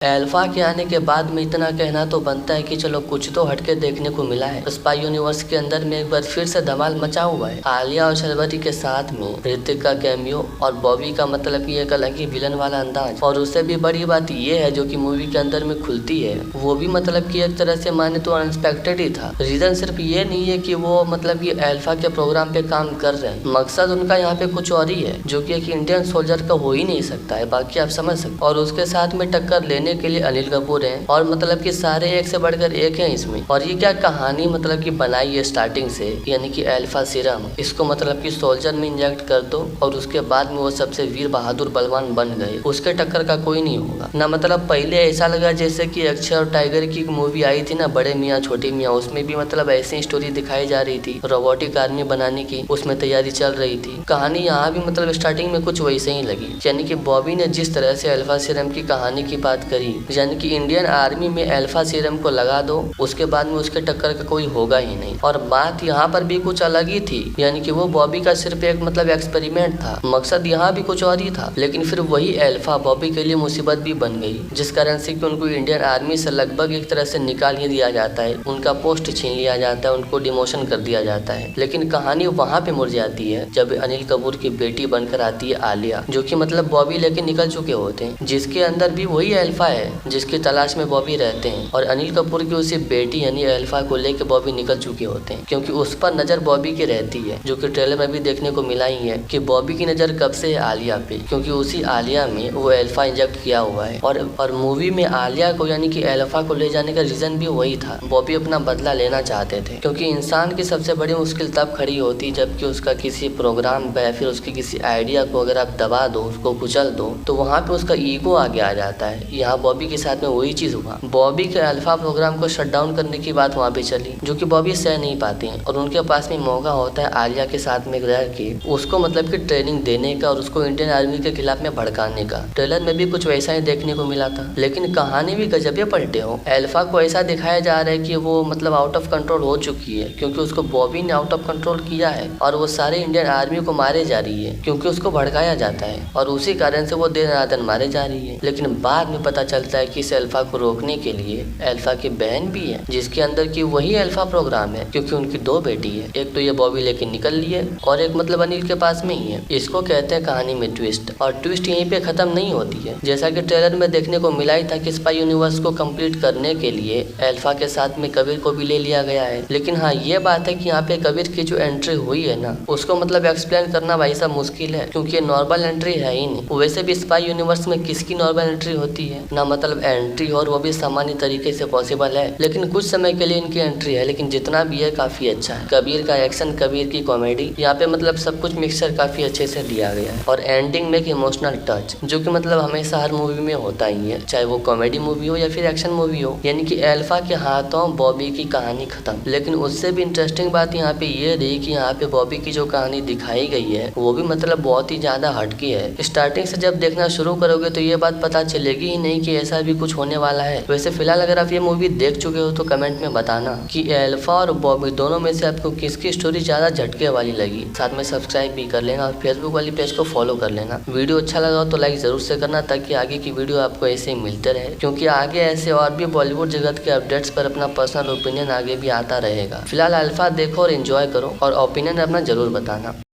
Alpha के आने के बाद में इतना कहना तो बनता है कि चलो कुछ तो हटके देखने को मिला है। स्पाई यूनिवर्स के अंदर में एक बार फिर से धमाल मचा हुआ है। आलिया और शर्वरी के साथ में ऋतिक का कैमियो और बॉबी का मतलब कि एक अलग ही विलन वाला अंदाज। और उससे भी बड़ी बात ये है जो कि मूवी के अंदर में खुलती है, वो भी मतलब कि एक तरह से माने तो अनएक्सपेक्टेड ही था। रीजन सिर्फ ये नहीं है कि वो मतलब कि अल्फा के प्रोग्राम पे काम कर रहे हैं, मकसद उनका यहाँ पे कुछ और ही है जो कि एक इंडियन सोल्जर का हो ही नहीं सकता है, बाकी आप समझ सकते। और उसके साथ में टक्कर लेने के लिए अनिल कपूर हैं और मतलब कि सारे एक से बढ़कर एक हैं इसमें। और ये क्या कहानी मतलब कि बनाई है स्टार्टिंग से, यानी कि अल्फा सीरम इसको मतलब कि सोल्जर में इंजेक्ट कर दो और उसके बाद में वो सबसे वीर बहादुर बलवान बन गए, उसके टक्कर का कोई नहीं होगा ना। मतलब पहले ऐसा लगा जैसे कि अक्षय और टाइगर की मूवी आई थी ना, बड़े मियाँ छोटे मियाँ, उसमें भी मतलब ऐसी स्टोरी दिखाई जा रही थी, रोबोटिक आर्मी बनाने की उसमें तैयारी चल रही थी। कहानी यहाँ भी मतलब स्टार्टिंग में कुछ वैसे ही लगी, यानी कि बॉबी ने जिस तरह से अल्फा सीरम की कहानी की बात करी, यानी कि इंडियन आर्मी में अल्फा सीरम को लगा दो उसके बाद में उसके टक्कर का कोई होगा ही नहीं। और बात यहाँ पर भी कुछ अलग ही थी, यानी कि वो बॉबी का सिर्फ एक मतलब एक्सपेरिमेंट था, मकसद यहाँ भी कुछ और ही था। लेकिन फिर वही अल्फा बॉबी के लिए मुसीबत भी बन गई, जिस कारण से कि उनको इंडियन आर्मी से लगभग एक तरह से निकाल ही दिया जाता है, उनका पोस्ट छीन लिया जाता है, उनको डिमोशन कर दिया जाता है। लेकिन कहानी वहाँ पे मुड़ जाती है जब अनिल कपूर की बेटी बनकर आती है आलिया, जो कि मतलब बॉबी लेके निकल चुके होते हैं, जिसके अंदर भी वही अल्फा है जिसकी तलाश में बॉबी रहते हैं। और अनिल कपूर की उसी बेटी यानी अल्फा को लेकर बॉबी निकल चुके होते हैं, क्योंकि उस पर नजर बॉबी की रहती है, जो कि ट्रेलर में भी देखने को मिला ही है कि बॉबी की नजर कब से है आलिया पे, क्योंकि उसी आलिया में वो अल्फा इंजेक्ट किया हुआ है। और मूवी में आलिया को यानी कि अल्फा को ले जाने का रीजन भी वही था, बॉबी अपना बदला लेना चाहते थे, क्योंकि इंसान की सबसे बड़ी मुश्किल तब खड़ी होती जबकि उसका किसी प्रोग्राम या फिर उसके किसी आइडिया को अगर आप दबा दो, उसको कुचल दो, तो वहाँ पे उसका ईगो आगे आ जाता है। यहाँ बॉबी के साथ में वही चीज हुआ, बॉबी के अल्फा प्रोग्राम को शट डाउन करने की बात वहाँ पे चली, जो कि बॉबी सह नहीं पाती हैं और उनके पास में मौका होता है आलिया के साथ में रह के उसको मतलब कि ट्रेनिंग देने का और उसको इंडियन आर्मी के खिलाफ में भड़काने का। ट्रेलर में भी कुछ वैसा ही देखने को मिला था, लेकिन कहानी भी गजबे पलटे हो। अल्फा को ऐसा दिखाया जा रहा है कि वो मतलब आउट ऑफ कंट्रोल हो चुकी है, क्योंकि उसको बॉबी ने आउट ऑफ कंट्रोल किया है और वो सारे इंडियन आर्मी को मारे जा रही है, क्योंकि उसको भड़काया जाता है और उसी कारण से वो दिन रात मारे जा रही है। लेकिन बाद में पता चलता है कि इस अल्फा को रोकने के लिए अल्फा की बहन भी है, जिसके अंदर की वही अल्फा प्रोग्राम है, क्योंकि उनकी दो बेटी है, एक तो ये बॉबी लेके निकल ली है और एक मतलब अनिल के पास में ही है। इसको कहते हैं कहानी में ट्विस्ट, और ट्विस्ट यहीं पे खत्म नहीं होती है। जैसा कि ट्रेलर में देखने को मिला ही था कि स्पाई यूनिवर्स को कंप्लीट करने के लिए अल्फा के साथ में कबीर को भी ले लिया गया है। लेकिन हाँ ये बात है कि यहाँ पे कबीर की जो एंट्री हुई है ना, उसको मतलब एक्सप्लेन करना भाई साहब मुश्किल है, क्योंकि ये नॉर्मल एंट्री है ही नहीं। वैसे भी स्पाई यूनिवर्स में किसकी नॉर्मल एंट्री होती है ना, मतलब एंट्री और वो भी सामान्य तरीके से पॉसिबल है, लेकिन कुछ समय के लिए इनकी एंट्री है। लेकिन जितना भी है काफी अच्छा है। कबीर का एक्शन, कबीर की कॉमेडी, यहाँ पे मतलब सब कुछ मिक्सचर काफी अच्छे से दिया गया है। और एंडिंग में एक इमोशनल टच, जो कि मतलब हमेशा हर मूवी में होता ही है, चाहे वो कॉमेडी मूवी हो या फिर एक्शन मूवी हो। यानी कि अल्फा के हाथों बॉबी की कहानी खत्म। लेकिन उससे भी इंटरेस्टिंग बात यहाँ पे ये रही कि यहाँ पे बॉबी की जो कहानी दिखाई गई है वो भी मतलब बहुत ही ज्यादा हटकी है। स्टार्टिंग से जब देखना शुरू करोगे तो ये बात पता चलेगी ही नहीं कि ऐसा भी कुछ होने वाला है। वैसे फिलहाल अगर आप ये मूवी देख चुके हो तो कमेंट में बताना कि अल्फा और बॉबी दोनों में से आपको किसकी स्टोरी ज्यादा झटके वाली लगी। साथ में सब्सक्राइब भी कर लेना और फेसबुक वाली पेज को फॉलो कर लेना। वीडियो अच्छा लगा हो तो लाइक जरूर से करना, ताकि आगे की वीडियो आपको ऐसे ही मिलते रहे, क्योंकि आगे ऐसे और भी बॉलीवुड जगत के अपडेट्स पर अपना पर्सनल ओपिनियन आगे भी आता रहेगा। फिलहाल अल्फा देखो और एंजॉय करो और ओपिनियन अपना जरूर बताना।